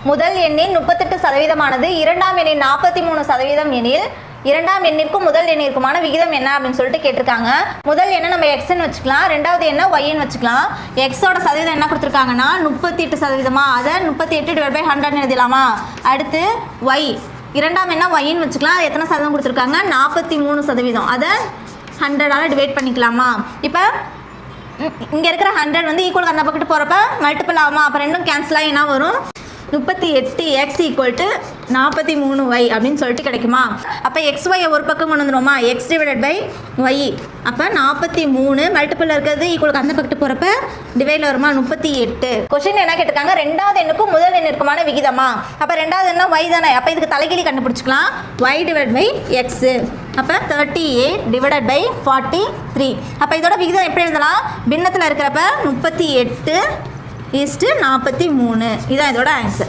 முதல் எண்ணின் 38% இரண்டாம் எண்ணின் 43% எனில் இரண்டாம் எண்ணிற்கும் முதல் எண்ணிற்குமான விகிதம் என்ன அப்படின்னு சொல்லிட்டு கேட்டிருக்காங்க. முதல் எண்ணை நம்ம எக்ஸ்ன்னு வச்சுக்கலாம், ரெண்டாவது எண்ணை ஒய்ன்னு வச்சுக்கலாம். எக்ஸோட சதவீதம் என்ன கொடுத்துருக்காங்கன்னா 38%, அதை 38/100 எழுதிடலாமா. அடுத்து ஒய், இரண்டாம் எண்ணை ஒய்ன்னு வச்சுக்கலாம், அது எத்தனை சதவீதம் கொடுத்துருக்காங்க 43%, அதை 100ஆல் டிவைட் பண்ணிக்கலாமா. இப்போ இங்கே இருக்கிற 100 வந்து ஈக்குவல் அந்த பக்கத்து போகிறப்ப மல்டிபிள் ஆகுமா, அப்போ ரெண்டும் கேன்சல் ஆகி என்ன வரும் 38x = 43y அப்படின்னு சொல்லிட்டு கிடைக்குமா. அப்போ XY ஒரு பக்கம் கொண்டு வந்துடுவோமா, x/y, அப்போ 43 மல்டிபிள் இருக்கிறது ஈக்குவல் அந்த பக்கத்து போகிறப்ப டிவைடில் வருமா 38. கொஸ்டின் என்ன கேட்டிருக்காங்க, ரெண்டாவது எண்ணுக்கும் முதல் எண்ணிற்குமான விகிதமா. அப்போ ரெண்டாவது என்ன y தானே, அப்போ இதுக்கு தலைகீழி கண்டுபிடிச்சிக்கலாம், y/x, அப்போ 38/43. அப்போ இதோட விகிதம் எப்படி எழுதலாம், பின்னத்தில் இருக்கிறப்ப 38:43, இதான் இதோட ஆன்சர்.